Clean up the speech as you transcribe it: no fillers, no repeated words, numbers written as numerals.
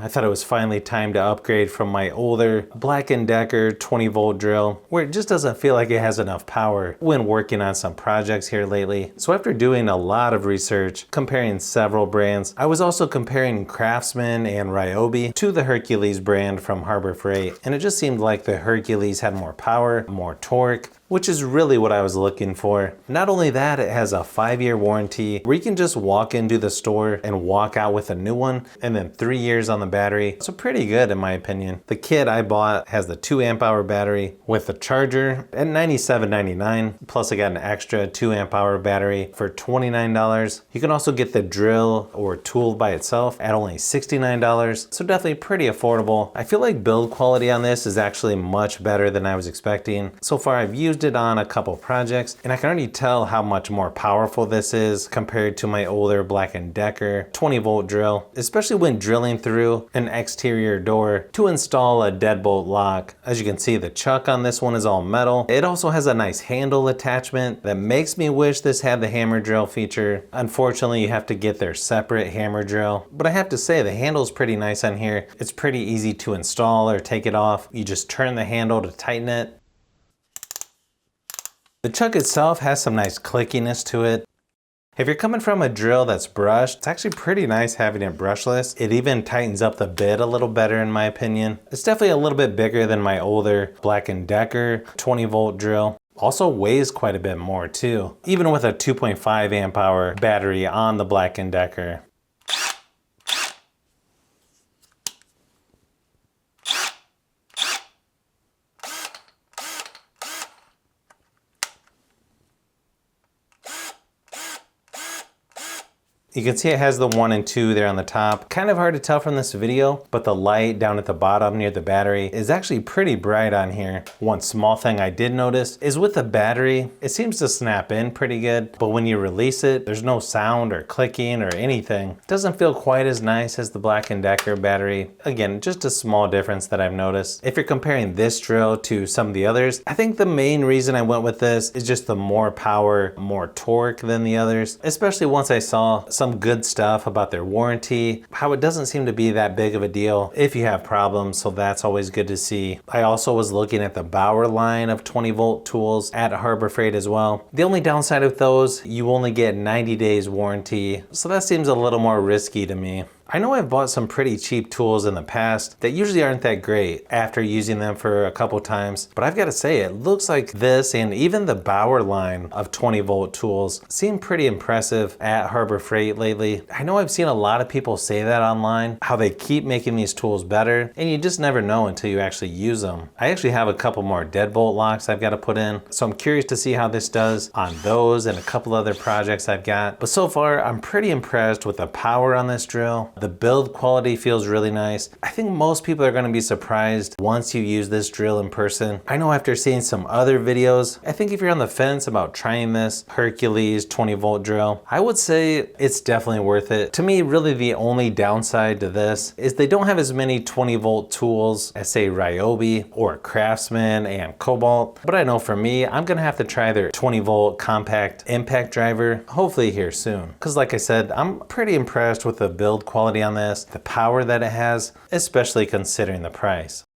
I thought it was finally time to upgrade from my older Black & Decker 20-volt drill, where it just doesn't feel like it has enough power when working on some projects here lately. So after doing a lot of research, comparing several brands, I was also comparing Craftsman and Ryobi to the Hercules brand from Harbor Freight, and it just seemed like the Hercules had more power, more torque, which is really what I was looking for. Not only that, it has a 5-year warranty where you can just walk into the store and walk out with a new one, and then 3 years on the battery. So pretty good in my opinion. The kit I bought has the 2 amp hour battery with the charger at $97.99, plus I got an extra 2 amp hour battery for $29. You can also get the drill or tool by itself at only $69, so definitely pretty affordable. I feel like build quality on this is actually much better than I was expecting. So far I've used it on a couple projects, and I can already tell how much more powerful this is compared to my older Black & Decker 20-volt drill, especially when drilling through an exterior door to install a deadbolt lock. As you can see, the chuck on this one is all metal. It also has a nice handle attachment that makes me wish this had the hammer drill feature. Unfortunately, you have to get their separate hammer drill, but I have to say the handle is pretty nice on here. It's pretty easy to install or take it off. You just turn the handle to tighten it. The chuck itself has some nice clickiness to it. If you're coming from a drill that's brushed, it's actually pretty nice having it brushless. It even tightens up the bit a little better in my opinion. It's definitely a little bit bigger than my older Black & Decker 20-volt drill. Also weighs quite a bit more too, even with a 2.5 amp hour battery on the Black & Decker. You can see it has the 1 and 2 there on the top. Kind of hard to tell from this video, but the light down at the bottom near the battery is actually pretty bright on here. One small thing I did notice is with the battery, it seems to snap in pretty good, but when you release it, there's no sound or clicking or anything. It doesn't feel quite as nice as the Black & Decker battery. Again, just a small difference that I've noticed. If you're comparing this drill to some of the others, I think the main reason I went with this is just the more power, more torque than the others, especially once I saw some good stuff about their warranty, how it doesn't seem to be that big of a deal if you have problems, so that's always good to see. I also was looking at the Bauer line of 20-volt tools at Harbor Freight as well. The only downside of those, you only get 90 days warranty, so that seems a little more risky to me. I know I've bought some pretty cheap tools in the past that usually aren't that great after using them for a couple times, but I've got to say it looks like this and even the Bauer line of 20-volt tools seem pretty impressive at Harbor Freight lately. I know I've seen a lot of people say that online, how they keep making these tools better, and you just never know until you actually use them. I actually have a couple more deadbolt locks I've got to put in, so I'm curious to see how this does on those and a couple other projects I've got. But so far, I'm pretty impressed with the power on this drill. The build quality feels really nice. I think most people are going to be surprised once you use this drill in person. I know after seeing some other videos, I think if you're on the fence about trying this Hercules 20-volt drill, I would say it's definitely worth it. To me, really the only downside to this is they don't have as many 20-volt tools as say Ryobi or Craftsman and Kobalt. But I know for me, I'm going to have to try their 20-volt compact impact driver, hopefully here soon. Because like I said, I'm pretty impressed with the build quality on this, the power that it has, especially considering the price.